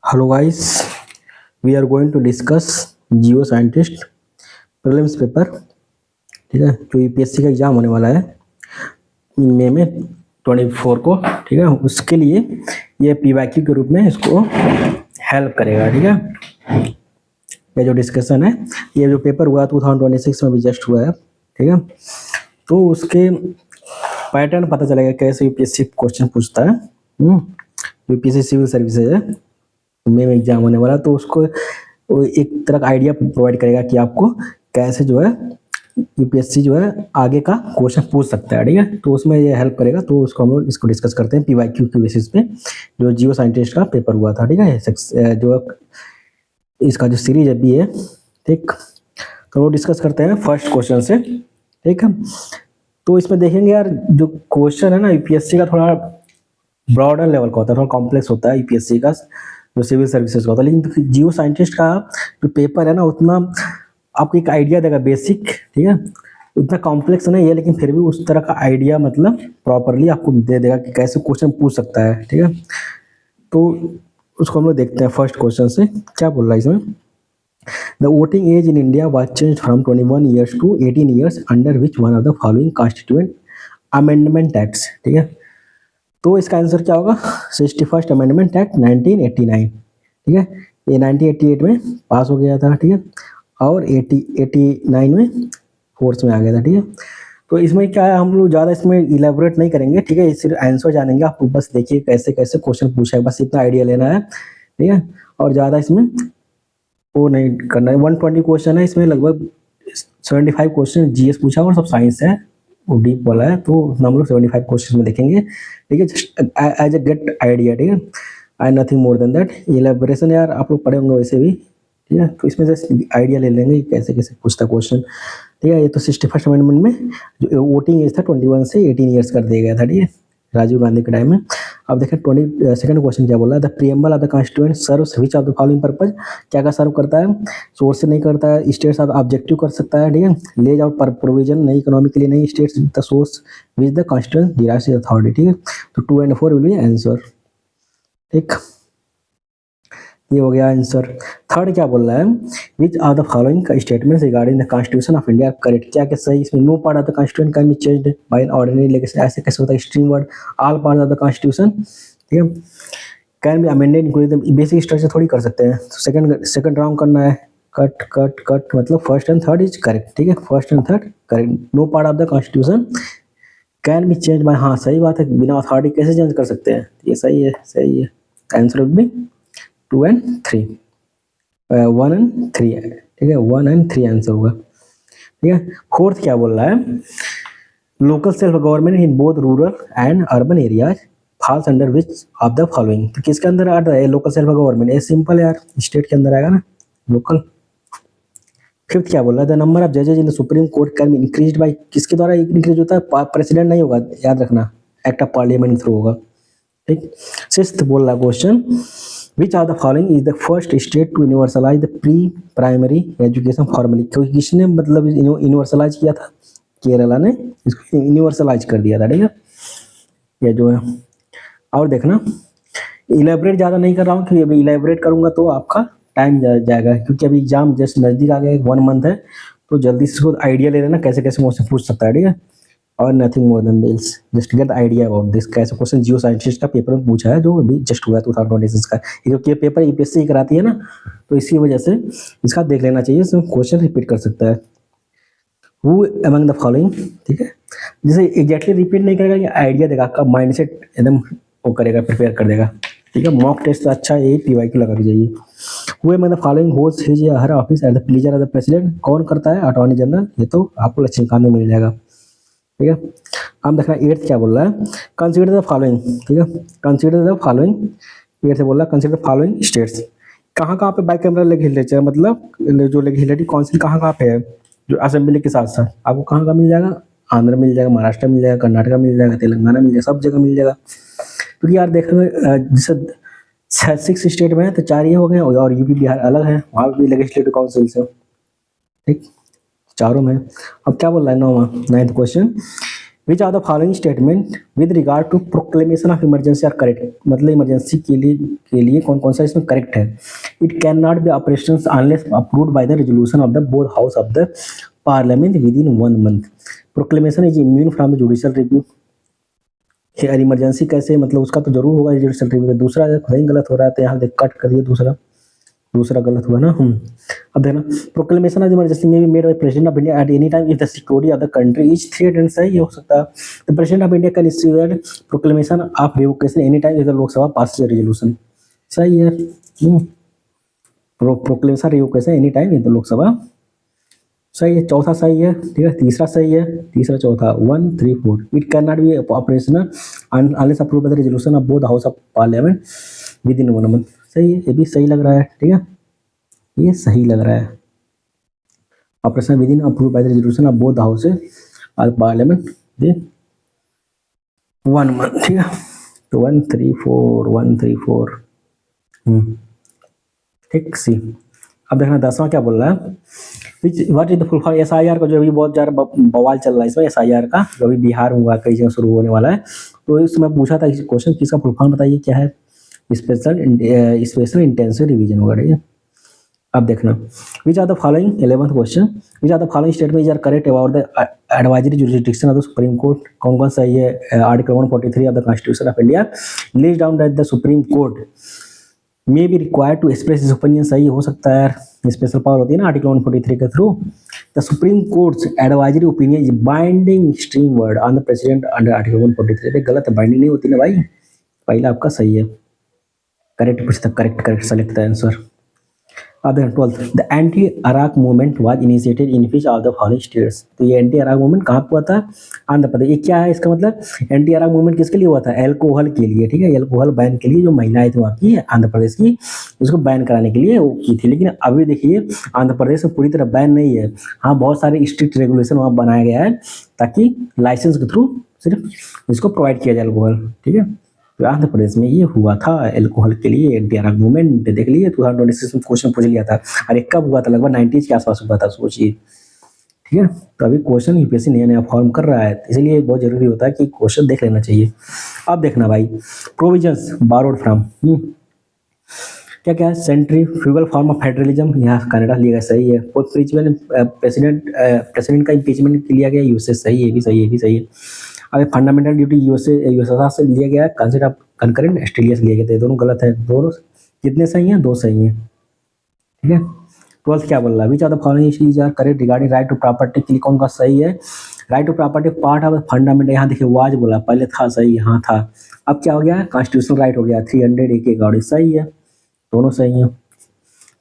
Hello guys, we are going to discuss Jio scientist prelims paper. ठीक है, जो UPSC का एग्जाम होने वाला है मई में 24 को। ठीक है, उसके लिए ये पीवाईक्यू के रूप में इसको हेल्प करेगा। ठीक है, ये जो डिस्कशन है, ये जो पेपर हुआ 2026 में भी जस्ट हुआ है। ठीक है, तो उसके पैटर्न पता चलेगा कैसे यूपीएससी क्वेश्चन पूछता है। यूपीएससी सिविल सर्विसेज है, में एग्जाम होने वाला, तो उसको वो एक तरह का आइडिया प्रोवाइड करेगा कि आपको कैसे जो है यूपीएससी जो है आगे का क्वेश्चन पूछ सकता है। ठीक है, तो उसमें ये हेल्प करेगा। तो उसको हम लोग इसको डिस्कस करते हैं पीवाईक्यू की बेसिस पे, जो जियो साइंटिस्ट का पेपर हुआ था। ठीक है, जो इसका जो सीरीज अभी है, ठीक, तो वो डिस्कस करते हैं फर्स्ट क्वेश्चन से। ठीक है, तो इसमें देखेंगे यार, जो क्वेश्चन है ना यूपीएससी का थोड़ा ब्रॉडर लेवल का होता है, थोड़ा कॉम्प्लेक्स होता है यूपीएससी का जो सिविल सर्विसेज का होता है। लेकिन जियो साइंटिस्ट का जो पेपर है ना, उतना आपको एक आइडिया देगा बेसिक। ठीक है, उतना कॉम्प्लेक्स नहीं है, लेकिन फिर भी उस तरह का आइडिया मतलब प्रॉपरली आपको दे देगा कि कैसे क्वेश्चन पूछ सकता है। ठीक है, तो उसको हम लोग देखते हैं फर्स्ट क्वेश्चन से क्या बोल रहा है इसमें। The voting age in India was changed from 21 years to 18 years under which one of the following constituent amendment acts. ठीक है, तो इसका आंसर क्या होगा? 61st amendment act 1989। ठीक है, ये 1988 में पास हो गया था। ठीक है, और 89 में फोर्स में आ गया था। ठीक है, तो इसमें क्या है, हम लोग ज़्यादा इसमें इलेबोरेट नहीं करेंगे। ठीक है, सिर्फ आंसर जानेंगे, आप बस देखिए कैसे कैसे क्वेश्चन पूछा है, बस इतना आइडिया लेना है। ठीक है, और ज़्यादा इसमें वो नहीं करना है। 120 क्वेश्चन है इसमें, लगभग 75 क्वेश्चन जीएस पूछा और सब साइंस है, वो डीप वाला है। तो हम लोग 75 क्वेश्चन में देखेंगे। ठीक है, just as a get idea. ठीक है, I nothing more than that. Elaboration यार आप लोग पढ़े होंगे वैसे भी। ठीक है, तो इसमें जस्ट आइडिया ले लेंगे कैसे कैसे पूछता क्वेश्चन। ठीक है, ये तो 61st अमेंडमेंट में जो वोटिंग एज था 21 से 18 ईयर्स कर दिया गया था। ठीक है, राजीव गांधी के टाइम में। अब देखें 22nd क्वेश्चन क्या बोला है। The preamble of the constituent serves which of the following purpose. क्या क्या सर्व करता है? सोर्स से नहीं करता है, स्टेट्स ऑब्जेक्टिव कर सकता है। ठीक है, लेज आउट पर प्रोविजन, नई इकोनॉमी के लिए नहीं, states the source which the constituent derives authority. ठीक है, तो 2 and 4 विल बी आंसर। ठीक, ये हो गया आंसर। थर्ड क्या बोल रहा है? Which are the following statements regarding the Constitution of India correct. क्या क्या सही? इसमें no part of the Constitution can be changed by an ordinary legislation. ऐसे कैसे होता है? Extreme word all part of the Constitution. ठीक है, can be amended including basic structure थोड़ी कर सकते हैं। तो सेकंड राउंड करना है। कट कट कट मतलब first and third is correct. ठीक है, first and third correct. No part of the Constitution can be change by, हाँ सही बात है, बिना अथॉरिटी कैसे चेंज कर सकते हैं? ये सही है, सही है। Answer would be 2 and 3, 1 and 3। ठीक है, 1 and 3 आंसर होगा। ठीक है, फोर्थ क्या बोल रहा है? Local self government in both rural and urban areas falls under which of the following. तो किसके अंदर आता है लोकल सेल्फ गवर्नमेंट? ये सिंपल है यार, स्टेट के अंदर आएगा ना लोकल। फिफ्थ क्या बोल रहा है? द नंबर ऑफ जजेज in the supreme court can be increased by. किसके द्वारा इंक्रीज होता है? प्रेसिडेंट नहीं होगा, याद रखना, एक्ट ऑफ पार्लियामेंट थ्रू होगा। ठीक, सिक्स्थ बोल रहा question, which are the following is the first state to universalise the pre primary education formally. क्योंकि किसने मतलब यूनिवर्सलाइज किया था? केरला ने इसको यूनिवर्सलाइज कर दिया था। ठीक है, ये जो है। और देखना, इलेबरेट ज़्यादा नहीं कर रहा हूँ, क्योंकि अभी इलेबरेट करूँगा तो आपका टाइम जाएगा, क्योंकि अभी एग्जाम जस्ट नज़दीक आ गया, 1 मंथ है। तो जल्दी से इसको आइडिया ले लेना कैसे कैसे मुझसे पूछ सकता है। ठीक है, और nothing more then this, just get idea about this. कैसे क्वेश्चन जियो साइंटिस्ट का पेपर में पूछा है, जो अभी जस्ट हुआ 2026 का। क्योंकि पेपर यूपीएससी कराती है ना, तो इसी वजह से इसका देख लेना चाहिए, इसमें क्वेश्चन रिपीट कर सकता है। Who among the following. ठीक है, जैसे एग्जैक्टली रिपीट नहीं करेगा, ये आइडिया देगा, आपका माइंड सेट एकदम वो करेगा, प्रिपेयर कर देगा। ठीक है, मॉक टेस्ट अच्छा, यही पीवाईक्यू लगा के जाइए। Who among the following holds his या her office at the pleasure of the president. कौन करता है? Attorney general. ये तो आपको लक्ष्मीकांत में मिल जाएगा। ठीक है, हम देखना 8th क्या बोल रहा है? Consider the following. ठीक है, कंसीडर द फॉलोइंग। 8th से बोल रहा है कंसीडर द फॉलोइंग स्टेट्स। कहाँ कहाँ पे बाई कैमरा लेजिस्लेचर, मतलब जो लेजिस्लेटिव काउंसिल कहाँ कहाँ पे है, जो असेंबली के साथ साथ आपको कहाँ कहाँ मिल जाएगा? आंध्र मिल जाएगा, महाराष्ट्र मिल जाएगा, कर्नाटका मिल जाएगा, तेलंगाना मिल जाएगा, सब जगह मिल जाएगा। क्योंकि यार देखोगे, जैसे 6 स्टेट में है तो 4 ये हो गए, और यूपी बिहार अलग है, वहाँ भी लेजिस्लेटिव काउंसिल है। ठीक, चारों में। अब क्या बोल रहा है 9वां 9th question, which are the following statement with regard to proclamation of emergency are correct, मतलब इमरजेंसी के लिए कौन कौन सा इसमें करेक्ट है। It can not be operation unless approved by the resolution of the both house of the Parliament within 1 month। Proclamation is immune from the judicial review. यार emergency कैसे, मतलब उसका तो जरूर होगा जुडिशियल रिव्यू। दूसरा कहीं गलत हो रहा है तो यहाँ देख कट करिए, दूसरा गलत हुआ ना। अब देखना, प्रोक्लेमेशन ऑफ इमरजेंसी में be made by president of India at any time if the security of the country is threatened. सही हो सकता है। The president of India can issue proclamation of revocation any time if the Lok Sabha passes resolution. सही है। Proclamation revocation any time if the Lok Sabha. सही है। चौथा सही है, ठीक है। तीसरा सही है, तीसरा चौथा 1 3 4। It can not be operational unless approved by the resolution of both house of parliament within 1 month। सही है, ये भी सही लग रहा है, ठीक है, ये सही लग रहा है। Operation with in approved by the resolution of both house of parliament with 1 month, ठीक है। तो 1 3 4 1 3 4 ठीक सी। अब देखना 10वां क्या बोल रहा है। What is the full form SIR का, जो अभी बहुत ज़्यादा बवाल चल रहा है इसमें SIR का, जो अभी बिहार में हुआ, कई जगह शुरू होने वाला है। तो इसमें पूछा था क्वेश्चन किसका फुल फॉर्म बताइए क्या है। स्पेशल इंटेंसिव रिवीजन होगा, ठीक है। अब देखना, which are the following 11th question, which are the following statement are correct about the advisory jurisdiction of the supreme Court. कौन कौन सा ये article 143 of the Constitution of India lays down that the supreme Court may be required to express his opinion. सही हो सकता है यार, special power होती है ना आर्टिकल 143 के through. The supreme courts advisory opinion is binding stream word on the president under article 143। गलत है, बाइंडिंग नहीं होती ना भाई। पहला आपका सही है, करेक्ट पूछता, करेक्ट सेलेक्ट द आंसर। अब 12th, the anti अराक movement was initiated in which of the following states. तो ये एंटी अराक मूवमेंट कहाँ पे हुआ था, आंध्र प्रदेश। ये क्या है इसका मतलब, एंटी अराक मूवमेंट किसके लिए हुआ था, एल्कोहल के लिए, ठीक है। एल्कोहल बैन के लिए जो महिलाएं थी वहाँ की आंध्र प्रदेश की, उसको बैन कराने के लिए वो की थी। लेकिन अभी देखिए आंध्र प्रदेश में पूरी तरह बैन नहीं है। हाँ, बहुत सारे स्ट्रिक्ट रेगुलेशन वहाँ बनाया गया है ताकि लाइसेंस के थ्रू सिर्फ इसको प्रोवाइड किया जाए एल्कोहल, ठीक है। तो आंध्र प्रदेश में ये हुआ था एल्कोहल के लिए एंटी अराक मूवमेंट। देख लिए 2026 में क्वेश्चन पूछ लिया था। और एक कब हुआ था, लगभग 90s के आसपास हुआ था, सोचिए, ठीक है। तो अभी क्वेश्चन यूपीएससी नया फॉर्म कर रहा है, इसलिए बहुत जरूरी होता है कि क्वेश्चन देख लेना चाहिए। अब देखना भाई, प्रोविजंस बारोड फ्रॉम क्या क्या है, सेंट्रीफ्यूगल फॉर्म ऑफ फेडरलिज्म, यहाँ कनाडा लिया गया, सही है। प्रेसिडेंट का इम्पीचमेंट लिया गया यूएसए, सही है, भी सही है, भी सही है। अब फंडामेंटल ड्यूटी यूएसए से लिया गया, कंसेप्ट ऑफ कंकरेंट ऑस्ट्रेलिया से लिए गए थे। दोनों गलत है, दोनों कितने सही हैं, 2 सही हैं, ठीक है। 12th क्या बोल रहा है, which are the following is are correct regarding right to property के लिए कौन का सही है। Right to property part of fundamental, यहाँ देखिए वाज बोला, पहले था सही, यहाँ था, अब क्या हो गया, कॉन्स्टिट्यूशनल राइट हो गया 300 के अकॉर्डिंग, सही है, दोनों सही हैं।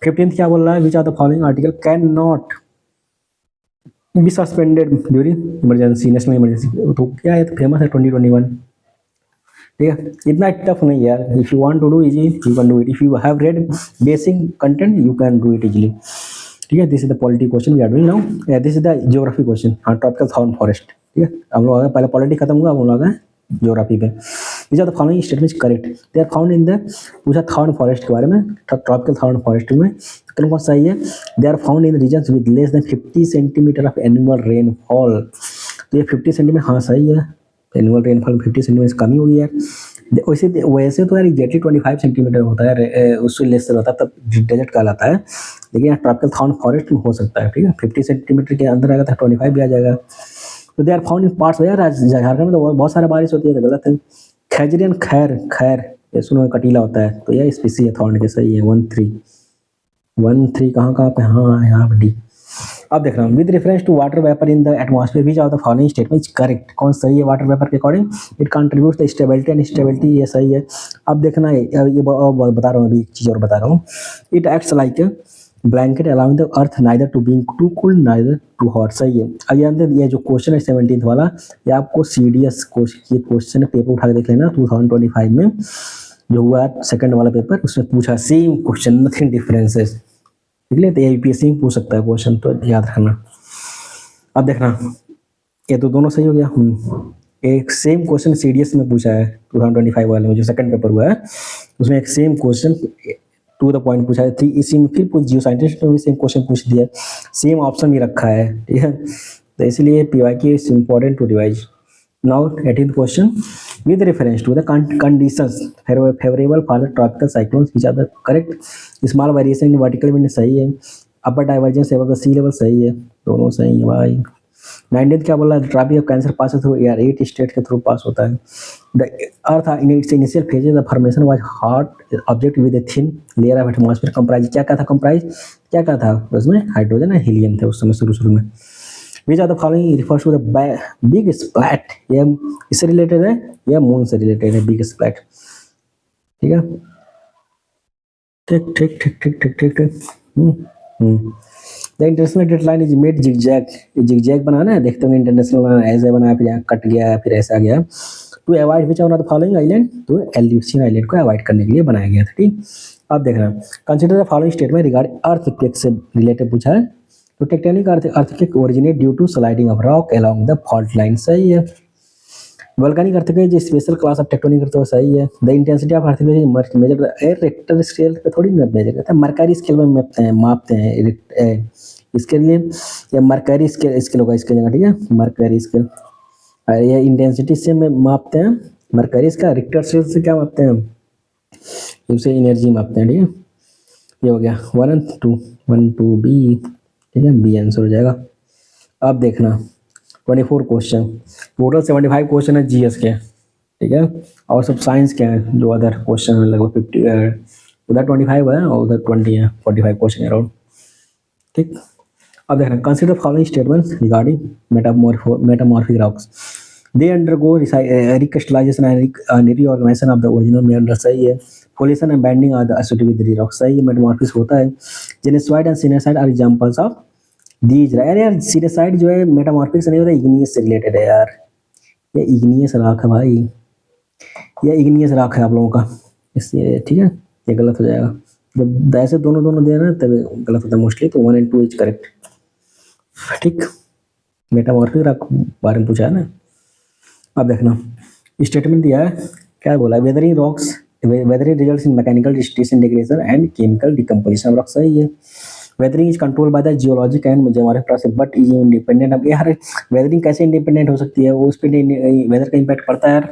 15th क्या बोल रहा है, which are the following article can not be suspended during emergency, national emergency. तो क्या है, तो फेमस है 2021, ठीक है। इतना टफ नहीं यार, if you want to do easy you can do it, if you have read basic content you can do it easily, ठीक है। This is the polity question we are doing now, this is the geography question. हाँ, tropical thorn forest, ठीक है। हम लोग पहले polity खत्म हुआ, हम लोग ज्योग्राफी पे। These are the following statements correct. They are found in the पूछा थॉर्न फॉरेस्ट के बारे में, ट्रॉपिकल थॉर्न फॉरेस्ट में कौन कौन सही है। They are found in regions with less than 50 centimetre of annual rainfall. तो ये 50 सेंटीमीटर, हाँ सही है, एनुअल रेनफॉल 50 सेंटीमीटर से कमी हुई है। वैसे तो यार एग्जैक्टली 25 सेंटीमीटर होता है, उससे लेस होता है तब डेजर्ट कहलाता है। लेकिन यहाँ ट्रॉपिकल थॉर्न फॉरेस्ट में हो सकता है, ठीक है। 50 सेंटीमीटर के अंदर आएगा तो 25 भी आ जाएगा। तो they are found in parts, यार झारखंड में तो बहुत सारा बारिश होती है, तो गलत है। खैजरियन खैर ये सुनो कटीला होता है, तो यह स्पीसी है थॉर्न के, सही है। 1 3 कहाँ पे, हाँ यहाँ पे डी। अब देख रहा हूँ, with reference to water vapour in the atmosphere which are the following statement correct. कौन सही है, वाटर वेपर के according it contributes the stability and stability, ये सही है। अब देखना है, ये बता रहा हूँ, अभी एक चीज़ और बता रहा हूँ। It acts like a blanket allowing the earth neither to being too cold neither too hot, सही है। अब ये जो क्वेश्चन है 17th वाला, ये आपको CDS क्वेश्चन है, पेपर उठा के देख लेना 2025 में जो हुआ सेकंड वाला पेपर, उसमें पूछा सेम क्वेश्चन, नथिंग डिफरेंसेस, ठीक है। तो यूपीएससी में पूछ सकता है क्वेश्चन, तो याद रखना। अब देखना, ये तो दोनों सही हो गया। एक सेम क्वेश्चन CDS में पूछा है 2025 वाले में, जो सेकंड पेपर हुआ है, उसमें एक same question to the point पूछा है। इसी में फिर जियो साइंटिस्ट ने भी सेम क्वेश्चन पूछ दिया, सेम ऑप्शन भी रखा है, ठीक है। तो इसलिए PYQ is important to revise. Now 18th question, with reference to the conditions favorable for the tropical cyclones which are the correct. Small variation in vertical wind सही है, upper divergence above the sea level सही है, दोनों सही है भाई. 19th क्या बोला, tropic of cancer pass through are 8 state के थ्रू पास होता है. The earth in its initial phases the formation was hot object with a thin layer of atmosphere comprise. क्या क्या था कंप्राइज, क्या क्या था उसमें, हाइड्रोजन और हीलियम थे उस समय शुरू में. Which are the following refers to the big splat, ये इससे रिलेटेड है या मून से रिलेटेड है बिग स्प्लैट. ठीक है, ठीक ठीक ठीक ठीक ठीक ठीक ठीक. The international deadline is made zigzag, zigzag बनाना है, देखते होंगे इंटरनेशनल ऐसे बनाया फिर यहाँ कट गया फिर ऐसा गया. To avoid which of the following island, तो एल्यूसिन आइलैंड को अवॉइड करने के लिए बनाया गया था. ठीक, अब देखना, consider the following statement regarding earthquake से रिलेटेड पूछा है. तो tectonic earthquake originate due to sliding of rock along the fault line, सही है. वोल्केनिक अर्थक्वेक जो special class of tectonic earthquake, सही है. The intensity of earthquake measure are Richter scale पे थोड़ी ना मेजर करता है, मरकरी स्केल में मापते हैं इसके लिए, या मरकरी स्केल होगा इसके जगह. ठीक है, मरकरी स्केल. ये इंटेंसिटी से में मापते हैं, मरकरी का रिक्टर स्केल से क्या मापते हैं, उसे एनर्जी मापते हैं. ठीक है, ये हो गया 1 2 बी. ठीक है, बी आंसर हो जाएगा. अब देखना 24 क्वेश्चन, टोटल 75 क्वेश्चन है जीएस के. ठीक है, और सब साइंस के हैं, जो अदर क्वेश्चन है लगभग 50, उधर 25 है और उधर 20 है, 45 क्वेश्चन है अराउंड. ठीक, अब देखना, consider following statements regarding metamorphic rocks. They undergo recrystallization and reorganization of the original mender, सही है. Foliation and binding are the associated with rock, सही है. मेटामॉर्फिस होता है. Gneissoid and synecide are examples of these. यार synecide जो है metamorphic से नहीं होता, इग्नियस से रिलेटेड है यार. ये इग्नियस रॉक है भाई, ये इग्नियस रॉक है आप लोगों का, इसलिए ठीक है ये गलत हो जाएगा. जब ऐसे दोनों दे रहे हैं तब गलत होता है मोस्टली. तो 1 and 2 इज करेक्ट. ठीक, मेटामॉर्फिक रॉक बारे में पूछा है ना. अब देखना, स्टेटमेंट दिया है, क्या बोला, weathering rocks, weathering results in mechanical disintegration and chemical decomposition of rock, सही है. Weathering is control by the geologic and geometric process but is independent. अब यार वेदरिंग कैसे इंडिपेंडेंट हो सकती है, वो उस पर वेदर का इम्पैक्ट पड़ता है यार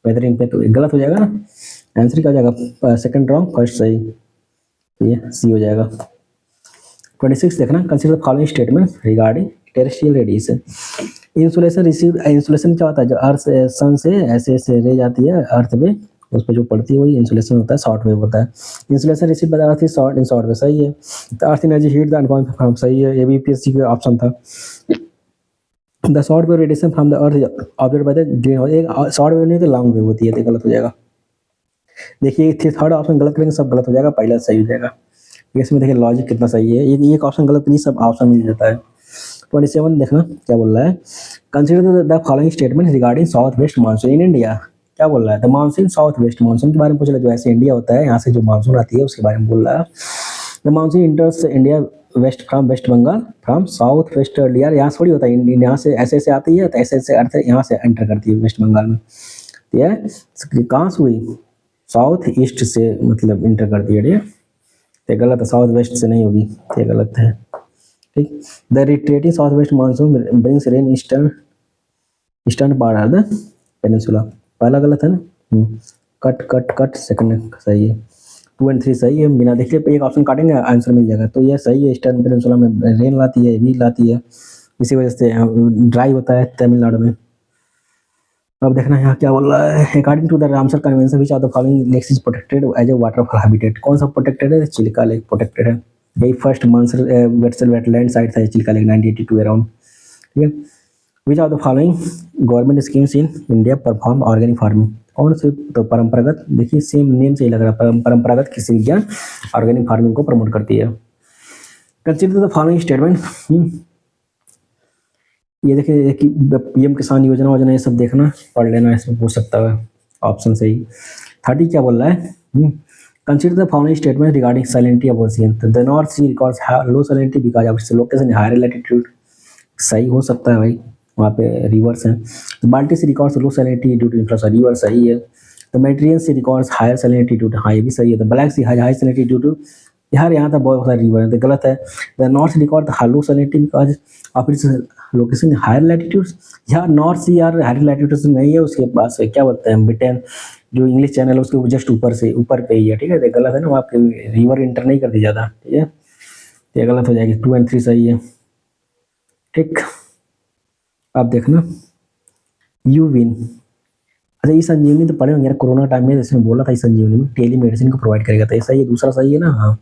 वेदरिंग पे, तो गलत हो जाएगा ना. आंसर क्या हो जाएगा, सेकंड रॉन्ग, फर्स्ट सही. ये सी हो जाएगा. 26 देखना, consider the following statement regarding terrestrial radiation. Insulation receive, insulation क्या होता है, जो अर्थ सन से ऐसे रे जाती है अर्थ पे, उस पर जो पड़ती है वही इंसुलेशन होता है, शॉर्ट वेव होता है. Insulation receive by the earth is short in short wave, सही है. The earth energy heat the unconfined from, सही है. ये भी पीएससी का ऑप्शन था. The short wave radiation from the earth observe by the green house, एक short wave नहीं तो लॉन्ग वेव होती है, तो गलत हो जाएगा. देखिए थर्ड ऑप्शन गलत करेंगे सब गलत हो जाएगा, पहला सही हो जाएगा. इसमें देखिए लॉजिक कितना सही है, एक ऑप्शन गलत नहीं, सब ऑप्शन मिल जाता है. 27 देखना क्या बोल रहा है, consider the following statement regarding south west monsoon in India. क्या बोल रहा है, the monsoon south west monsoon के बारे में पूछ रहा है, जो ऐसे इंडिया होता है यहाँ से जो मानसून आती है उसके बारे में बोल रहा है. The monsoon enters India west from West Bengal from south west. यार यहाँ थोड़ी होता है, यहाँ से ऐसे आती है तो ऐसे अर्थ यहाँ से एंटर करती है वेस्ट बंगाल में. कहाँ से हुई, साउथ ईस्ट से मतलब इंटर करती है. ये गलत है, साउथ वेस्ट से नहीं होगी, ये गलत है. ठीक, the retreating south west monsoon brings rain eastern part of the peninsula, पहला गलत है ना. कट कट कट, सेकंड सही है. 2 and 3 सही है, बिना देखे एक ऑप्शन काटेंगे आंसर मिल जाएगा. तो ये सही है, ईस्टर्न पेनिनसुला में रेन लाती है, भी लाती है, इसी वजह से ड्राई होता है तमिलनाडु में. अब देखना यहाँ क्या बोल रहा है, according to the Ramsar convention which of the following lakes is protected as a waterfall habitat. कौन सा प्रोटेक्टेड है, चिल्का लेक प्रोटेक्टेड है. यही फर्स्ट मानसर वेटलैंड साइट था चिल्का लेक 1982 अराउंड. ठीक है, विच of the following government schemes in India perform organic farming. कौन से, तो परंपरागत, देखिए सेम नेम से ही लग रहा है, परंपरागत कृषि विज्ञान ऑर्गेनिक फार्मिंग को प्रमोट करती है. Consider the following statement. ये देखिए कि पीएम किसान योजना ये सब देखना पढ़ लेना, इसमें पूछ सकता है ऑप्शन सही. 30 क्या बोल रहा है, consider the following statement regarding salinity of ocean. The North Sea records low salinity because of its location higher latitude, सही हो सकता है भाई, वहाँ पे रिवर्स हैं. Baltic Sea records low salinity due to influence, river सही है. The Mediterranean Sea records higher salinity due to, हाँ ये भी सही है. The Black Sea high salinity due to, यार यहाँ तक बहुत सारे रिवर है, तो गलत है. The north record low salinity because of its location higher latitudes, यार नॉर्थ सी यार हायर लैटिट्यूड्स नहीं है, उसके पास है क्या बोलते हैं ब्रिटेन, जो इंग्लिश चैनल है उसके जस्ट ऊपर से ऊपर पे ही है, ठीक है, ये गलत है ना, वहाँ पे रिवर इंटर नहीं कर दी ज़्यादा, ठीक है, तो ये गलत हो जाएगी, 2 और 3 सही है, ठीक। अब देखना यू विन, अच्छा ई संजीवनी तो पढ़े होंगे यार, कोरोना टाइम में इसमें बोला था, ई संजीवनी में टेली मेडिसिन को प्रोवाइड करेगा, तो ऐसा ही दूसरा सही है ना, हाँ।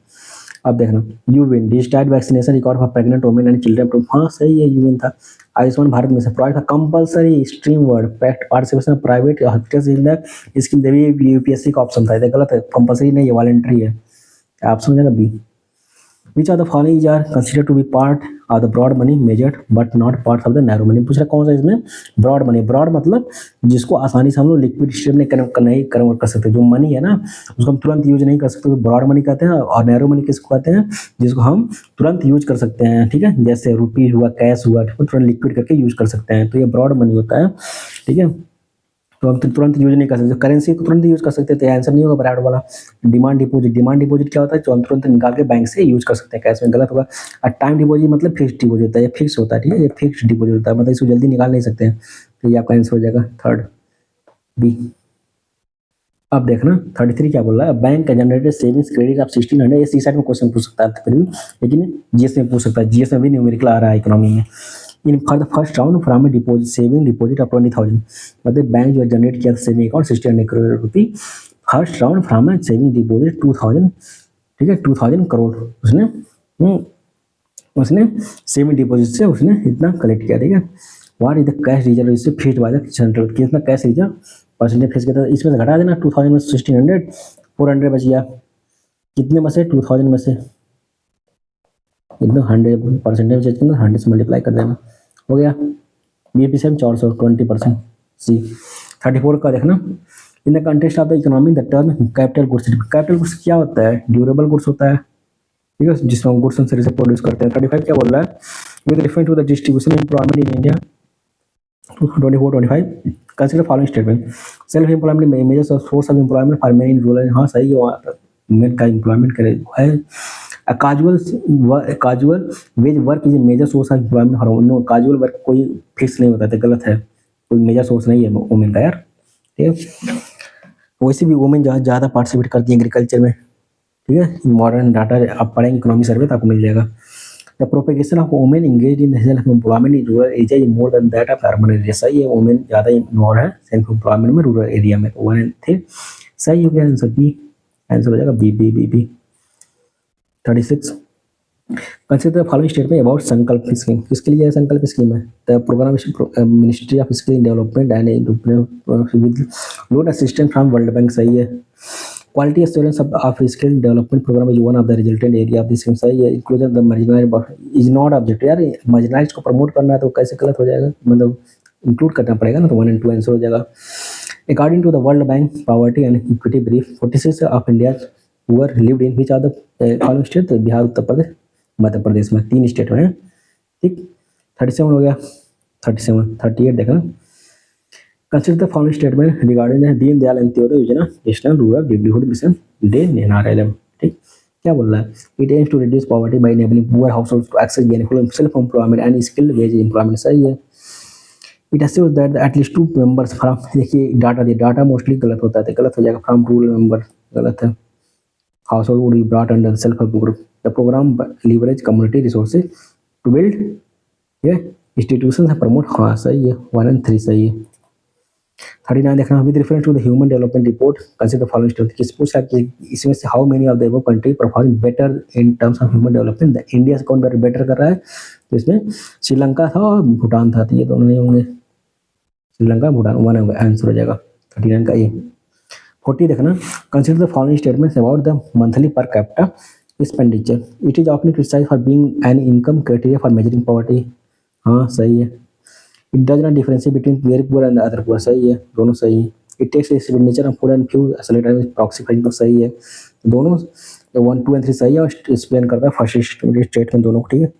अब देखना यू विन digitized vaccination record for pregnant women and children, हाँ सही है, यू विन था। आयुष्मान भारत में से प्रोवाइड का compulsory stream word participation private hospitals in the scheme, Devi UPSC का ऑप्शन था, ये गलत है, कंपलसरी नहीं है, वॉलंटरी है, ऑप्शन हो जाएगा B. Which are the following are consider to be part of the broad money measured but not part of the narrow money, पूछ रहा कौन सा इसमें ब्रॉड मनी, ब्रॉड मतलब जिसको आसानी से हम लोग लिक्विड स्टेट में नहीं कन्वर्ट कर सकते, जो मनी है ना उसको हम तुरंत यूज नहीं कर सकते, तो ब्रॉड मनी कहते हैं, और नैरो मनी किसको कहते हैं, जिसको हम तुरंत यूज कर सकते हैं, ठीक है, जैसे रुपी हुआ, कैश हुआ, तुरंत लिक्विड करके यूज कर सकते हैं, तो ये ब्रॉड मनी होता है, ठीक है, तो हम तो तुरंत यूज नहीं कर सकते, करेंसी को तुरंत यूज कर सकते थे, आंसर नहीं होगा ब्रैड वाला। डिमांड डिपॉजिट, डिमांड डिपॉजिट क्या होता है, जो हम तुरंत निकाल के बैंक से यूज कर सकते हैं, कैश में गलत होगा। और टाइम डिपॉजिट मतलब फिक्स डिपॉजिट होता है, ये फिक्स होता है, ठीक है, ये फिक्स डिपॉजिट होता है, मतलब इसको जल्दी निकाल नहीं सकते हैं, तो ये आपका आंसर हो जाएगा थर्ड बी। अब देखना 33 क्या बोल रहा है, बैंक का जनरेटेड सेविंग्स क्रेडिट ऑफ 1600, ये सी साइड में क्वेश्चन पूछ सकता है फिर भी, लेकिन जीएस में पूछ सकता है, जीएस में भी न्यूमेरिकल आ रहा है इकोनॉमी में। In for the first round from A deposit saving deposit of 20,000, मतलब बैंक जो जनरेट किया था सेविंग अकाउंट 1600 करोड़ रुपये, first round from A saving deposit 2000, ठीक है, 2000 करोड़ उसने सेविंग डिपॉजिट से उसने इतना कलेक्ट किया, ठीक है। What is the cash reserve इससे फिक्स्ड बाय द सेंट्रल, कितना कैश रिजर्व परसेंटेज फिक्स किया था, इसमें से घटा देना 2000 में 1600, 400 बच गया, कितने में से 2000 में से एकदम 100% चेंज करना, 100 से मल्टीप्लाई कर देना, हो गया। बीएपी से 400 20%, सी। 34 का देखना, in the context of the economy the term capital goods, capital goods क्या होता है, ड्यूरेबल गुड्स होता है, ठीक है, जिसमें हम गुड्स एंड सर्विसेज प्रोड्यूस करते हैं। 35 क्या बोल रहा है, with reference to the distribution employment in India 24-25 consider following statement, self employment major source of employment for men in rural, हाँ सही है, मेन का एम्प्लॉयमेंट करे है। Casual wage work is a major source of employment for women, casual work कोई fix नहीं होता है, गलत है, कोई मेजर सोर्स नहीं है वुमेन का यार, ठीक है। वैसे भी वुमेन ज़्यादा पार्टिसिपेट करती है एग्रीकल्चर में, ठीक है, मॉडर्न डाटा आप पढ़ेंगे इकोनॉमी सर्वे तो आपको मिल जाएगा। The propagation of women engage in self employment in rural area is more than that of urban area, सही है, वुमेन ज़्यादा इन्वॉल्व है सेल्फ एम्प्लॉयमेंट में रूरल एरिया में, तो 1 and 3 सही हो गया, आंसर बी, आंसर हो जाएगा B B B B. 36 consider the following statement about Sankalp scheme, किसके लिए संकल्प स्कीम है, the programme ministry of skill development and with loan assistance from World Bank, सही है। Quality assurance of skill development programme is one of the resultant area of this scheme, सही है। Inclusion the marginalised is not objective, यार marginalised को promote करना है तो कैसे गलत हो जाएगा, मतलब इंक्लूड करना पड़ेगा ना, तो 1 and 2 आंसर हो जाएगा। According to the World Bank poverty and equity brief 46 of India poor lived in which are the following state, Bihar, Uttar Pradesh, Madhya Pradesh में 3 स्टेट में है, ठीक। 37 हो गया, 37 38 देखना, consider the following statement regarding the Deen Dayal Antyodaya Yojana national rural livelihood mission day NRLM, ठीक। क्या बोल रहा है, it aims to reduce poverty by enabling poor households to access benefit of self employment and skilled wage employment, सही है। It assures that at least 2 members from, देखिए data दिया, data mostly गलत होता है, गलत हो जाएगा, फ्रॉम रूरल मेंबर गलत है, household would be brought under the self-help group. The program leverage community resources to build institutions and promote, हाँ सही है, 1 and 3 सही है। 39 देखना, with reference to the human development report consider the following statement, किस पूछा कि इसमें से how many of the above country performing better in terms of human development, the India से कौन बेटर कर रहा है, तो इसमें श्रीलंका था और भूटान था, तो ये दोनों नहीं होंगे, श्रीलंका भूटान, 1 होगा, आंसर हो जाएगा 39 का ए। 40 देखना, consider the following statements about the monthly per capita expenditure, it is often criticised for being an income criteria for measuring poverty, हाँ सही है। It does not differentiate between very poor and other poor, सही है, दोनों सही है। It takes expenditure on food and fuel accelerator proxy fund, तो सही है, दोनों 1 2 and 3 सही है, और एक्सप्लेन करता है फर्स्ट स्टेटमेंट दोनों को, ठीक है।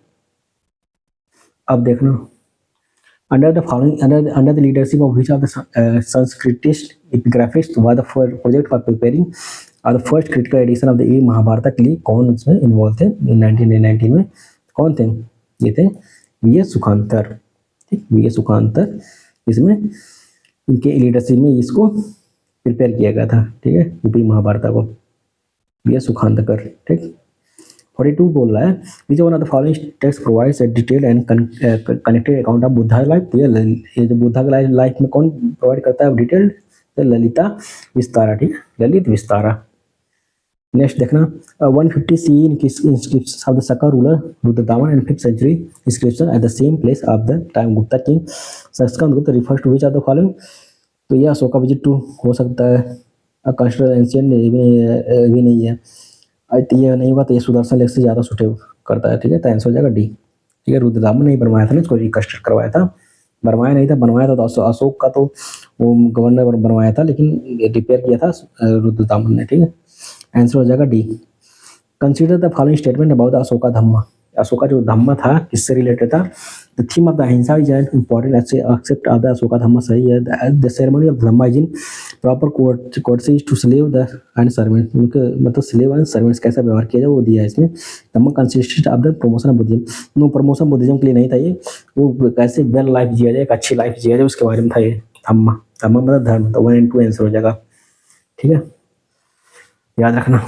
अब देखना, under the leadership of which of the Sanskritist epigraphists was the project for preparing the first critical edition of the Mahabharat के लिए कौन उसमें इन्वॉल्व थे 1919 में, कौन थे, ये थे वी एस सुखांतर, ठीक, वी एस सुखांतर इसमें इनके लीडरशिप में इसको प्रिपेयर किया गया था, ठीक है, यूपी महाभारत को, वी एस सुखांतकर, ठीक। 42 बोल रहा है विच one of the following text provides a detail and connected account of Buddha life. ये जो बुद्धा की लाइफ में कौन प्रोवाइड करता है डिटेल्ड, ललिता विस्तारा, ठीक है, ललित विस्तारा। नेक्स्ट देखना 150 सी inscriptions of the Saka ruler Rudradaman in 5th century inscription at the same place of the time Gupta king Saskandgupta refers to which of the following। तो ये अशोका विजिट टू हो सकता है, कंसिडर एंशियंट भी नहीं है, ये नहीं होगा तो ये सुदर्शन लेख से ज़्यादा सुटेबल करता है, ठीक है, तो आंसर हो जाएगा डी, ठीक है। रुद्रदामन नहीं बनवाया था ना, इसको रिकंस्ट्रक्ट करवाया था, बनवाया नहीं था, बनवाया था तो अशोक का तो वो गवर्नर बनवाया था, लेकिन रिपेयर किया था रुद्रदामन ने, ठीक है, आंसर हो जाएगा D. Consider the following statement about the Ashoka dhamma. Ashoka जो धम्मा था किससे रिलेटेड था, the theme of the ahimsa is an important except of the Ashoka dhamma, सही है। The ceremony of dhamma is in proper courtesy to slave the and servant, उनके मतलब स्लेव एंड सर्वेंट्स कैसा व्यवहार किया जाए वो दिया है इसमें। Dhamma consist of the promotion of Buddhism, no promotion Buddhism के लिए नहीं था ये, वो कैसे वेल लाइफ जिया जाए, एक अच्छी लाइफ जिया जाए उसके बारे में था ये धम्मा। धम्मा मतलब धर्म, तो 1 and 2 आंसर हो जाएगा, ठीक है, याद रखना।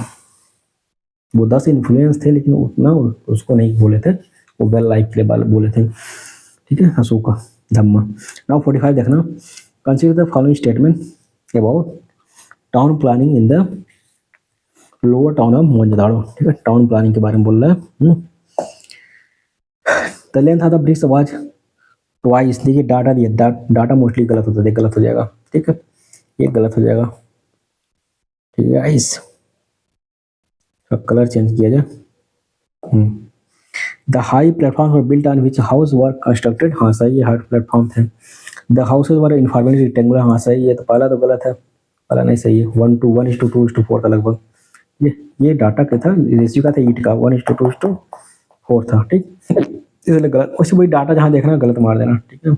बुद्धा से इन्फ्लुएंस थे लेकिन उतना उसको नहीं बोले थे, वो वेल लाइफ के लिए बोले थे, ठीक है, अशोका धम्मा। नाउ 45 देखना consider the following statement about town planning in the lower town of Mohenjodaro, ठीक है, टाउन प्लानिंग के बारे में बोल रहा है। The length of the bricks was twice, देखिए डाटा दिया, डाटा मोस्टली गलत होता है, गलत हो जाएगा, ठीक है, ये गलत हो जाएगा, ठीक है गाइस, कलर चेंज किया जाए। The high platform were built on which house were constructed, हाँ सही है, हाई प्लेटफॉर्म थे। The houses were informally rectangular, हाँ सही है, तो पहला तो गलत है, पहला नहीं सही है, 1:1:2:4 था लगभग, ये डाटा क्या था, रेशियो का था ईट का, 1:2:4 था, ठीक, इसलिए गलत, उसी वही डाटा जहाँ देखना गलत मार देना, ठीक है,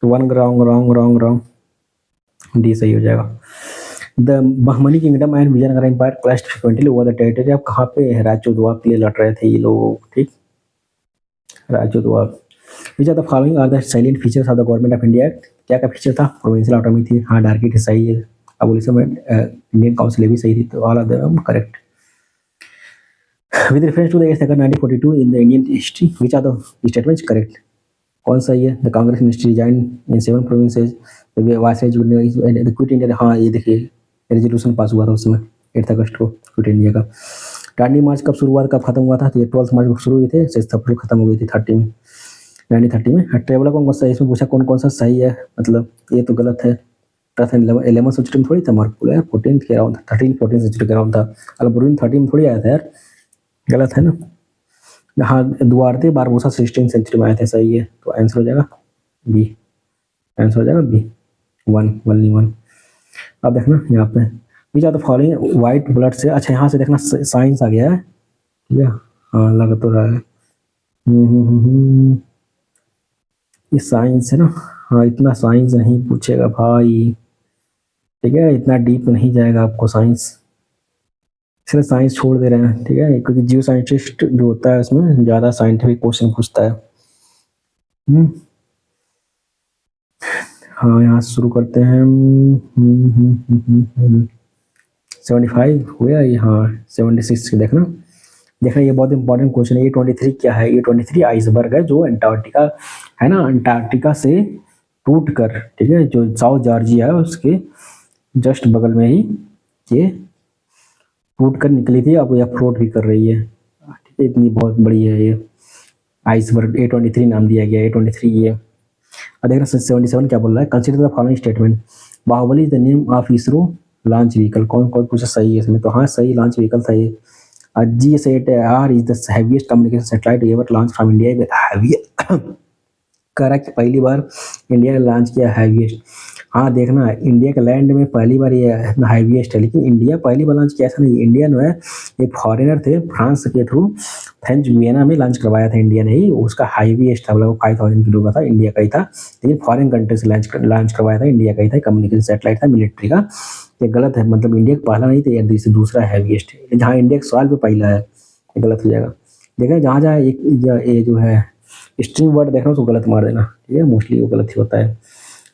तो 1 रॉन्ग, डी सही हो जाएगा। The Bahmani kingdom and Vijayanagar empire clashed frequently over the territory, अब कहाँ पे राजचोदवाब के लिए लड़ रहे थे ये लोग, ठीक, राजचोदवाब। Which are the following are the silent features of the government of India act, क्या क्या फीचर था, प्रोविंशियल ऑटोनॉमी थी, हाँ डार्की थी, सही है, अबोलिशन में इंडियन काउंसिल भी सही थी, तो all of them correct. With reference to the 8 August 1942 in the Indian history which are the statements correct, कौन सही है, the Congress ministry resign in 7 provinces, the viceroy quit India, हाँ ये देखिए रेजोल्यूशन पास हुआ था उस समय 8 अगस्त को क्विट इंडिया का। दांडी मार्च कब शुरू हुआ, कब खत्म हुआ था, तो ये 12 मार्च को शुरू हुई थी, 6 अप्रैल खत्म हो गई थी 1930 में। ट्रेवलर कौन सा है, इसमें पूछा कौन सा सही है, मतलब ये तो गलत है, 11 सेंचुरी में थोड़ी था मार्को यार, 14 के अराउंड था, 13-14 सेंचुरी के अराउंड था, अल्बुर्जिन 13 में थोड़ी आया था यार, गलत है ना। हाँ दुआरते बारबोसा 16 सेंचुरी में आए थे, सही है, तो आंसर हो जाएगा बी, आंसर हो जाएगा बी, 1। अब देखना यहाँ पे which are the following white blood से, अच्छा यहाँ से देखना साइंस आ गया है, ठीक है, हाँ लग तो रहा है, ये साइंस है ना, हाँ इतना साइंस नहीं पूछेगा भाई, ठीक है, इतना डीप नहीं जाएगा आपको साइंस, इसलिए साइंस छोड़ दे रहे हैं, ठीक है, क्योंकि जियो साइंटिस्ट जो होता है उसमें ज़्यादा साइंटिफिक क्वेश्चन पूछता है। हाँ यहाँ शुरू करते हैं, 75 हुआ ये, हाँ 76 देखना ये बहुत इंपॉर्टेंट क्वेश्चन है। A23 क्या है, A23 आइसबर्ग है जो अंटार्कटिका है ना, अंटार्कटिका से टूट कर, ठीक है, जो साउथ जॉर्जिया है उसके जस्ट बगल में ही ये टूट कर निकली थी, अब यह फ्लोट भी कर रही है, ठीक है, इतनी बहुत बड़ी है ये आइसबर्ग, A23 नाम दिया गया, A23 ये। देखना 77 क्या बोल रहा है, consider the following statement, Bahubali is the name of ISRO launch vehicle, कौन कौन पूछा सही है इसमें, तो हाँ सही लॉन्च व्हीकल था ये। GSAR is the heaviest communication satellite ever launched from India, कह रहा कि पहली बार इंडिया ने लॉन्च किया हैवीएस्ट, हाँ देखना इंडिया के लैंड में पहली बार ये हैवीएस्ट है, लेकिन इंडिया पहली बार लॉन्च किया ऐसा नहीं, इंडिया जो है एक फॉरेनर थे फ्रांस के थ्रू, फ्रेंच वियना में लॉन्च करवाया था इंडिया ने ही, उसका हैवीएस्ट था, मतलब 5000 किलो का था, इंडिया का ही था, लेकिन फॉरेन कंट्री से लॉन्च करवाया था, इंडिया का ही था, कम्युनिकेशन सैटेलाइट था मिलिट्री का, ये गलत है, मतलब इंडिया का पहला नहीं था, या दूसरा हैवीएस्ट है, जहाँ इंडिया के सवाल पे पहला है, ये गलत हो जाएगा। देखा जहाँ जहाँ ये जो है स्ट्रिंग वर्ड देखना उसको गलत मार देना, ठीक है, मोस्टली वो गलत ही होता है।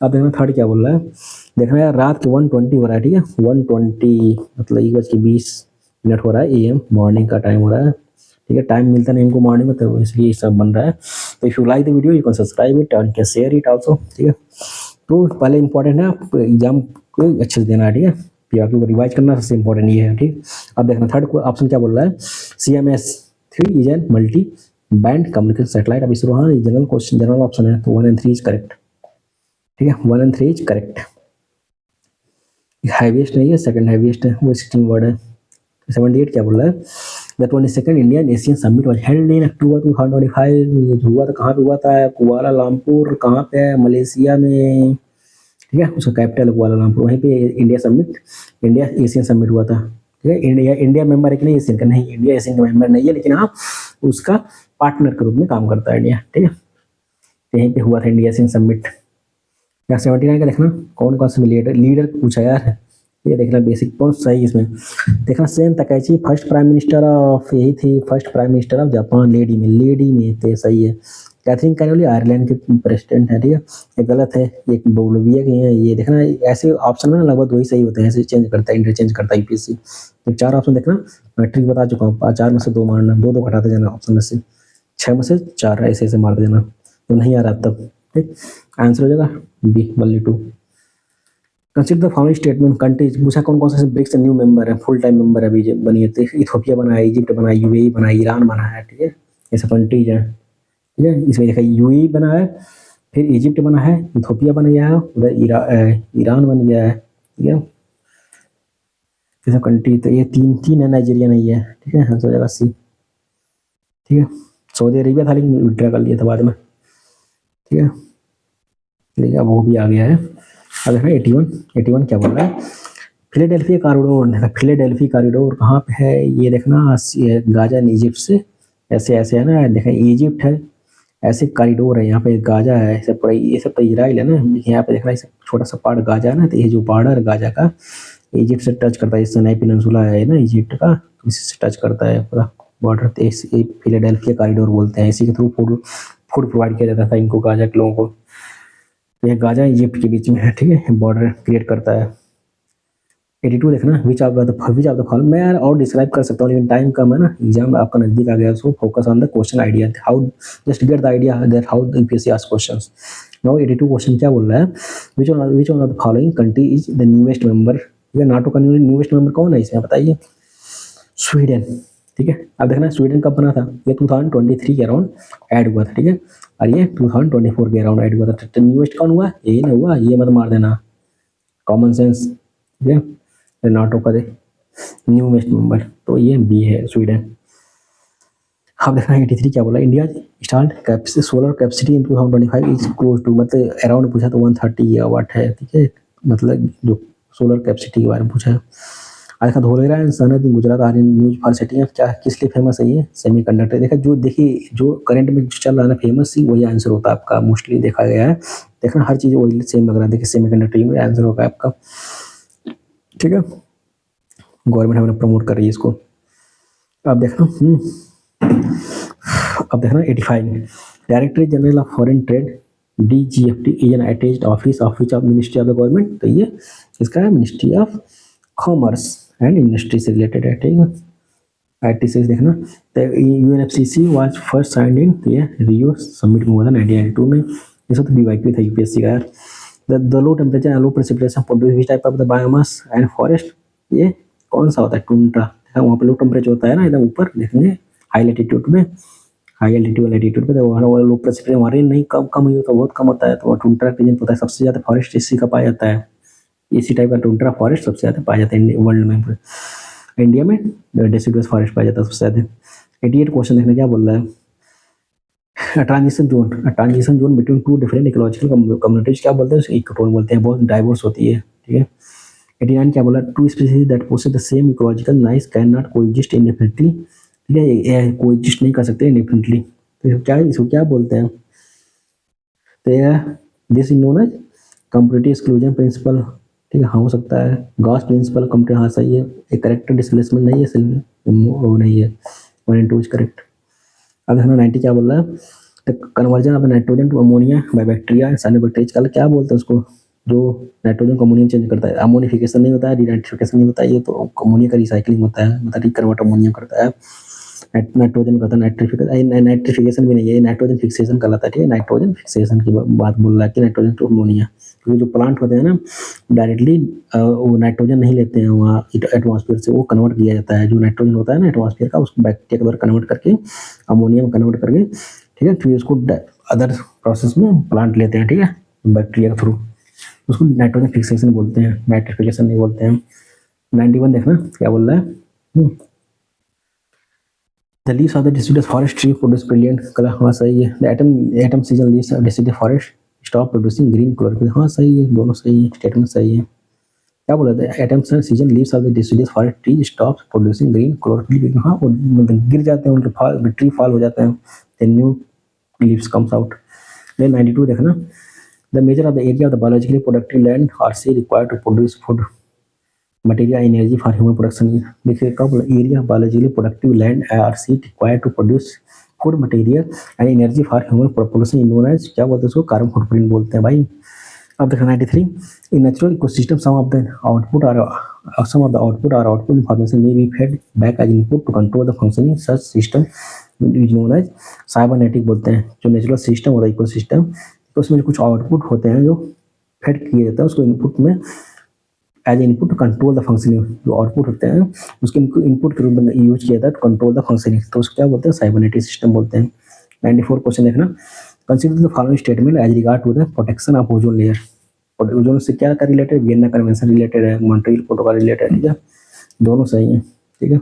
अब देखना थर्ड क्या बोल रहा है, देखना यार रात के 1:20 हो रहा है, ठीक है, 1:20 मतलब 1:20 हो रहा है AM, मॉर्निंग का टाइम हो रहा है, ठीक है। टाइम मिलता नहीं हमको मॉर्निंग में, तो इसलिए सब बन रहा है। तो if you like the video you can subscribe it and can share it also, ठीक है। तो पहले इंपॉर्टेंट है आप एग्जाम को अच्छे से देना है, ठीक है, फिर आपको रिवाइज करना सबसे इंपॉर्टेंट ये है, ठीक। अब देखना थर्ड ऑप्शन क्या बोल रहा है, CMS3 is an multi band communication satellite. अब इसरो हाँ जनरल क्वेश्चन, जनरल ऑप्शन है, तो 1 and 3 इज करेक्ट, ठीक है, 1 and 3 इज करेक्ट। हाईवेस्ट नहीं है, सेकंड हाईवेस्ट है, वो स्ट्रिंग वर्ड है। 78 क्या बोल रहा है, the 22nd Indian Asian summit was held in October 2025। ये हुआ था कहाँ पे हुआ था, कुआलालंपुर, कहाँ पे है, मलेशिया में, ठीक है, उसका कैपिटल कुआलालंपुर, वहीं पे India summit, India Asian summit हुआ था, ठीक है। इंडिया मेंबर है कि नहीं एशियन का, नहीं इंडिया एशियन का मेंबर नहीं है, लेकिन हाँ उसका पार्टनर के रूप में काम करता है इंडिया, ठीक है। यहीं पे हुआ था इंडिया एशियन समिट। या 79 का देखना कौन कौन से लीडर पूछा यार, ये देखना बेसिक कौन सही इसमें। देखना Sanae Takaichi first prime minister of, यही थी first prime minister of Japan, lady में थे, सही है। कैथरीन कैनोली आयरलैंड के प्रेसिडेंट है, ठीक है, ये गलत है, ये बोलोविया के हैं। ये देखना ऐसे ऑप्शन में ना लगभग वही सही होते हैं, ऐसे चेंज करता है, इंटरचेंज करता है यूपीएससी। तो 4 ऑप्शन देखना, मैं ट्रिक बता चुका हूँ, 4 में से 2 मारना, 2 घटाते जाना ऑप्शन में से, 6 में से 4 ऐसे ऐसे मारते जाना, तो नहीं आ रहा तब, ठीक। आंसर हो जाएगा बी बल्ली 2। Consider the following statement, countries पूछा कौन कौन से ब्रिक्स न्यू मेंबर है, फुल टाइम मेंबर है अभी बनी है, इथोपिया बना है, इजिप्ट बना है, UAE बना है, ईरान बना है, ठीक है, ये सब कंट्रीज है, ठीक है। इसमें देखा UAE बना है, फिर इजिप्ट बना है, इथोपिया बन गया है, उधर ईरान बन गया है, ठीक है, ये सब कंट्री। तो ये तीन है, नाइजीरिया नहीं है, ठीक है, आंसर हो जाएगा सी, ठीक है। सऊदी अरेबिया था लेकिन विड्रा कर लिया था बाद में, ठीक है, ठीक है, वो भी आ गया है। अब देखना 81 क्या बोल रहा है, फिलाडेल्फिया कॉरिडोर, देखा फिलाडेल्फी कॉरिडोर कहाँ पे है, ये देखना गाजा इजिप्ट से ऐसे ऐसे है ना, देखा इजिप्ट है, ऐसे कॉरिडोर है, यहाँ पे गाजा है, ऐसे पूरा ये सब तो इजराइल है ना, यहाँ पे देखना इसे छोटा सा पार्ट गाजा है ना, तो ये जो बॉर्डर गाजा का इजिप्ट से टच करता है, इस सिनाई पेनिनसुला है ना इजिप्ट का, तो इसी से टच करता है पूरा बॉर्डर, तो इसे फिलाडेल्फिया कॉरिडोर बोलते हैं। इसी के थ्रू फूड प्रोवाइड किया जाता था इनको, गाजा के लोगों को। तो ये गाजा इजिप्ट के बीच में है, ठीक है, बॉर्डर क्रिएट करता है। 82 देखना, विच ऑफ द फॉलोइंग, मैं यार और डिस्क्राइब कर सकता हूँ लेकिन टाइम कम है ना, एग्जाम आपका नजदीक आ गया, so focus on the question idea, how just get the idea that how the UPSC ask questions. Now 82 question क्या बोल रहा है, विच one of the following country is the newest member, ठीक है, नाटो का न्यूएस्ट मेंबर कौन है इसमें बताइए, स्वीडन, ठीक है। अब देखना स्वीडन कब बना था, ये 2023 के अराउंड ऐड हुआ था, ठीक है, और ये 2024 के अराउंड ऐड हुआ था। तो न्यूएस्ट कौन हुआ, यही ना हुआ, ये मत मार देना, कॉमन सेंस, ठीक है, नाटो का न्यू वेस्ट मेंबर, तो ये बी है स्वीडन। अब देखना 83 क्या बोला, India start solar capacity in 2025 is close to, मतलब अराउंड पूछा तो 130 गीगावाट है, ठीक है, मतलब जो सोलर कैपेसिटी के बारे में पूछा है। आज का Dholera and Sanand in Gujarat are in news for setting क्या किस लिए फेमस है, ये सेमीकंडक्टर। देखा जो देखिए जो करंट में चल रहा है ना फेमस, ही वही आंसर होता है आपका, मोस्टली देखा गया है। देखना हर चीज़ वही सेम लग रहा है, देखिए सेमीकंडक्टर में आंसर होगा आपका, ठीक है, गवर्नमेंट हमें प्रमोट कर रही है इसको। अब देखना 85 director general of foreign trade DGFT is an attached office of which of ministry of the government, तो ये इसका है ministry of commerce and industry से रिलेटेड है, ठीक है। 86 देखना, तो UNFCCC was first signed in, तो ये रियो समिट में हुआ था 1992 में, ये सब तो BYQ था यूपीएससी का यार। The low temperature and low precipitation produce which type of the biomass and forest, ये कौन सा होता है, टुंड्रा, वहाँ पर लो टेम्परेचर होता है ना एकदम ऊपर देखेंगे, हाई लैटिट्यूड में, हाई एल्टीट्यूड लैटिट्यूड पे, तो वहाँ लो प्रेसिपिटेशन, वहाँ रेन नहीं कम ही होता, बहुत कम होता है, तो टुंड्रा रीजन होता है। सबसे ज़्यादा फॉरेस्ट इसी का पाया जाता है, इसी टाइप का टुंड्रा फॉरेस्ट सबसे ज़्यादा पाया जाता है वर्ल्ड में, इंडिया में डेसिडुअस फॉरेस्ट पाया जाता है सबसे ज़्यादा। 88 क्वेश्चन देखने क्या बोल रहा है, transition zone between two different ecological communities क्या बोलते हैं, इकोटोन बोलते हैं, बहुत डाइवर्स होती है, ठीक है। 89 क्या बोला, two species that possess the same ecological niche can not coexist indifferently, ठीक है, ये कोएग्जिस्ट नहीं कर सकते इंडिफरेंटली, तो क्या इसको क्या बोलते हैं, तो this is known as comparative exclusion principle, ठीक है, हाँ हो सकता है, गॉस प्रिंसिपल कंपैरेटिव, हाँ सही है, एक करेक्टर डिस्प्लेसमेंट नहीं है, वो नहीं है, 1 and 2 इज करेक्ट। अब देखना 90 क्या बोल रहा है, the conversion of nitrogen to ammonia by bacteria and cyanobacteria, कल क्या बोलते हैं उसको, जो नाइट्रोजन को अमोनियम चेंज करता है, अमोनिफिकेशन नहीं होता है, डिनाइट्रिफिकेशन नहीं होता है, ये तो अमोनिया का रिसाइकलिंग होता है, मतलब रिकन्वर्ट अमोनियम करता है, नाइट्रोजन करता है नाइट्रिफिकेशन भी नहीं है, ये नाइट्रोजन फिक्सेशन कहलाता है, ठीक है, नाइट्रोजन फिक्सेशन की बात बोल रहा है कि नाइट्रोजन टू अमोनिया, क्योंकि जो प्लांट होते हैं ना डायरेक्टली वो नाइट्रोजन नहीं लेते हैं वहाँ एटमॉस्फेयर से, वो कन्वर्ट किया जाता है, जो नाइट्रोजन होता है ना एटमॉस्फेयर का, उसको बैक्टीरिया के द्वारा कन्वर्ट करके अमोनिया में कन्वर्ट करके, ठीक है, फिर उसको अदर प्रोसेस में प्लांट लेते हैं, ठीक है, बैक्टीरिया के थ्रू, उसको नाइट्रोजन फिक्सेशन बोलते हैं, नाइट्रिफिकेशन नहीं बोलते हैं। 91 देखना क्या बोल रहा है, The leaves of the deciduous forest tree produce brilliant color, हाँ सही है। The atom season leaves of deciduous forest stop producing green chlorophyll, हाँ सही है, दोनों सही है, स्टेटमेंट सही है। क्या बोला था, atom season leaves of the deciduous forest tree stop producing green chlorophyll, हाँ वो मतलब गिर जाते हैं, उनके फॉल ट्री फॉल हो जाते हैं, then new leaves comes out। then 92 देखना, the measure of the area of the biologically productive land or sea required to produce food material energy for human production, देखिए कब area biologically productive land are sea required to produce food material and energy for human production in known as, क्या बोलते हैं उसको, carbon footprint बोलते हैं भाई। अब देखो 93, in natural ecosystem some of the output information may be fed back as input to control the functioning such system is known as cybernetic बोलते हैं। जो नेचुरल सिस्टम होता है इकोसिस्टम, तो उसमें कुछ आउटपुट होते हैं जो फेड किए जाते हैं उसको इनपुट में as input to control the functioning, जो आउटपुट होते हैं उसके इनपुट के रूप में यूज किया जाता है टू कंट्रोल द फंक्शनिंग, तो उसको क्या बोलते हैं, साइबरनेटिक सिस्टम बोलते हैं। 94 क्वेश्चन देखना, consider the following statement as regard to the protection of ozone layer, ozone से क्या रिलेटेड, वियना कन्वेंशन रिलेटेड है, मॉन्ट्रियल प्रोटोकॉल रिलेटेड, ठीक है, दोनों सही है, ठीक है।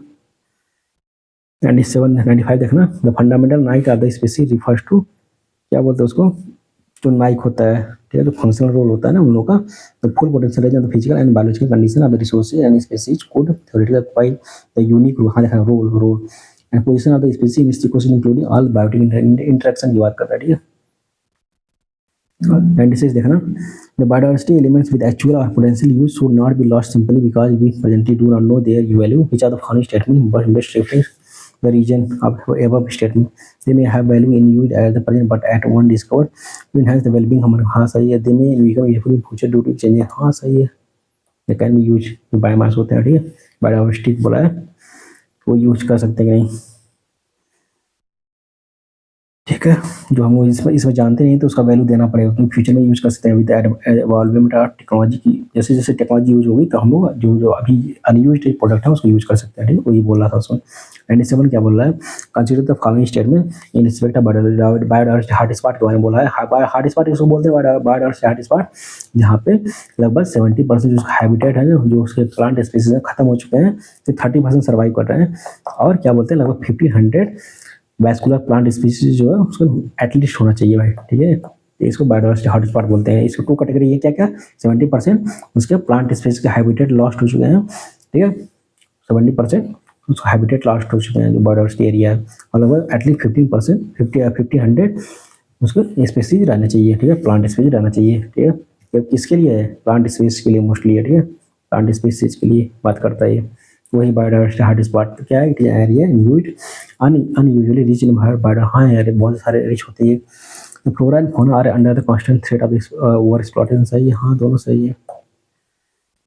95 देखना, the fundamental night of the species refers to, क्या बोलते हैं उसको, जो नाइक होता है, ठीक है, जो फंक्शनल रोल होता है ना उन लोगों का, the full potential range of the physical and biological condition of the resources and species could theoretically occupy the unique role, हाँ देखना role and position of the species in this ecosystem including all biotic interaction की बात करता है, ठीक है। 96 देखना, the biodiversity elements with actual और potential use should not be lost simply because we presently do not know their value, which are the following statement best reflect the region of above statement, they may have value in use at the present but at one discovered to enhance the well-being, हमारे, हाँ सही है, they may become useful in future due to changes, हाँ सही है, they can be used, biomass होते हैं, ठीक है, बायोडाइवर्सिटी बोला है वो यूज कर सकते हैं कि नहीं, ठीक है, जो हम इसमें जानते नहीं तो उसका वैल्यू देना पड़ेगा, क्योंकि फ्यूचर में यूज कर सकते हैं विद एवॉल्वमेंट ऑफ टेक्नोलॉजी की, जैसे जैसे टेक्नोलॉजी यूज होगी तो हम लोग जो अभी अनयूज्ड प्रोडक्ट है उसको यूज कर सकते हैं, ठीक है, वही बोल रहा था उसमें। 97 क्या बोल रहा है, consider the following statement in respect of biodiversity hot spot के बारे में बोला है, हॉट स्पॉट इसको बोलते हैं बायोडाइवर्सिटी हॉट स्पॉट, जहाँ पे लगभग 70% जो हैबिटेट है जो उसके प्लांट स्पीसीज खत्म हो चुके हैं, तो 30% सर्वाइव कर रहे हैं, और क्या बोलते हैं लगभग 1500 वैस्कुलर प्लांट स्पीसीज जो है उसको एटलीस्ट होना चाहिए भाई, ठीक है, इसको बायोडाइवर्सिटी हॉटस्पॉट बोलते हैं। इसको 2 कैटेगरी, ये क्या क्या 70% उसके प्लांट स्पीसीज के हैबिटेट लॉस्ट हो चुके हैं, ठीक है, 70% उसका हैबिटेट लॉस्ट हो चुके हैं जो बायोडाइवर्सिटी एरिया है, और लगभग एटलीस्ट 15% 1500 उसके स्पीसीज रहना चाहिए, ठीक है, प्लांट स्पीसीज रहना चाहिए, ठीक है, ये किसके लिए है, प्लांट स्पीसीज के लिए मोस्टली है, ठीक है, प्लांट स्पीसीज के लिए बात करता है ये, वही बायोडाइवर्सिटी हॉटस्पॉट क्या है, area used unusually rich in bio, हाँ यार बहुत सारे रिच होते हैं, flora and fauna are under the constant threat of over exploitation, सही है, हाँ दोनों सही है।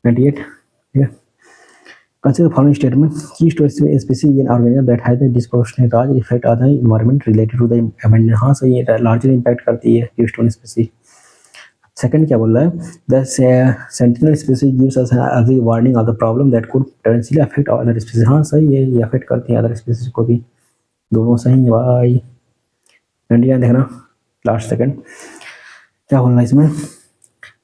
98 ठीक है, consider following statement, key species in organism that has the disproportionate large effect on the environment related to the abundance, हाँ सही है, लार्जर इम्पैक्ट करती है कीस्टोन स्पीसीज। सेकंड क्या बोल रहा है, the sentinel species gives us early warning of the problem that could potentially affect other species, हाँ सही है, ये अफेक्ट करती है अदर स्पीसीज को भी, दोनों सही है भाई। 99 देखना लास्ट सेकंड क्या बोल रहा है इसमें,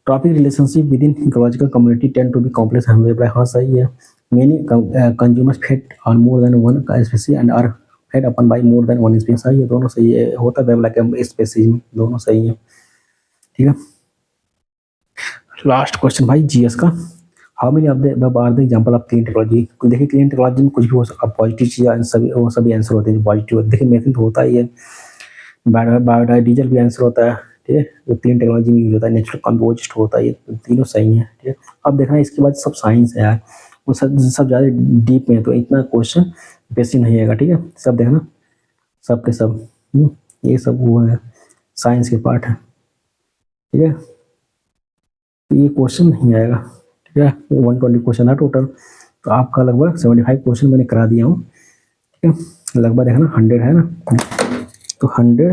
trophic relationship within ecological community tend to be complex and wave, हाँ सही है, many consumers fed on more than one species and are fed upon by more than one species, सही है, दोनों सही है, होता वेव लाइक स्पीसीज, दोनों सही है, ठीक है। लास्ट क्वेश्चन भाई जीएस का, how many of the above are the example of clean technology, देखिए क्लीन टेक्नोलॉजी में कुछ भी हो सकता है, पॉजिटिव चीज़ सभी वो सभी आंसर होते हैं जो पॉजिटिव, देखिए मेथन तो होता ही है, बायोडाइडीजल भी आंसर होता है, ठीक है, जो क्लीन टेक्नोलॉजी में यूज होता है, नेचुरल कंपोस्ट होता है, ये तीनों सही है, ठीक है। अब देखना इसके बाद सब साइंस है यार, वो सब ज़्यादा डीप में है तो इतना क्वेश्चन बेसिक नहीं आएगा, ठीक है, सब देखना सब के सब ये सब वो है, साइंस के पार्ट है, ठीक है। तो ये क्वेश्चन नहीं आएगा, ठीक है। 120 क्वेश्चन है टोटल, तो आपका लगभग 75 क्वेश्चन मैंने करा दिया हूँ, ठीक है। लगभग है ना 100 है ना, तो 100,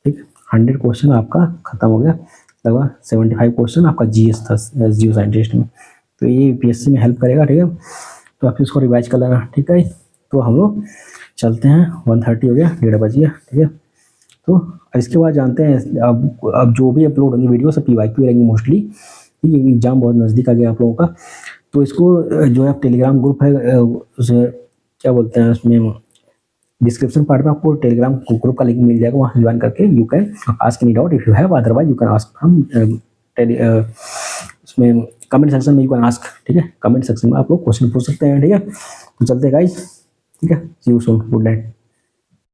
ठीक, 100 क्वेश्चन आपका खत्म हो गया। लगभग 75 क्वेश्चन आपका जीएस था, जियो साइंटिस्ट में। तो ये यूपीएससी में हेल्प करेगा, ठीक है। तो आप इसको रिवाइज कर लेना, ठीक है। तो हम लोग चलते हैं, 1:30 हो गया, 1:30 बज गया, ठीक है। तो इसके बाद जानते हैं, अब जो भी अपलोड होंगी वीडियो सब पीवाईक्यू रहेंगी मोस्टली, ठीक है। एग्जाम बहुत नज़दीक आ गया आप लोगों का, तो इसको जो है टेलीग्राम ग्रुप है, उसे क्या बोलते हैं, उसमें डिस्क्रिप्शन पार्ट में आपको टेलीग्राम ग्रुप का लिंक मिल जाएगा, वहाँ ज्वाइन करके you can ask any doubt if you have, otherwise you can ask from उसमें कमेंट सेक्शन में, यू कैन आस्क, ठीक है। कमेंट सेक्शन में आप लोग क्वेश्चन पूछ सकते हैं, ठीक है। तो चलते हैं गाइस, ठीक है। सी यू सून, गुड नाइट।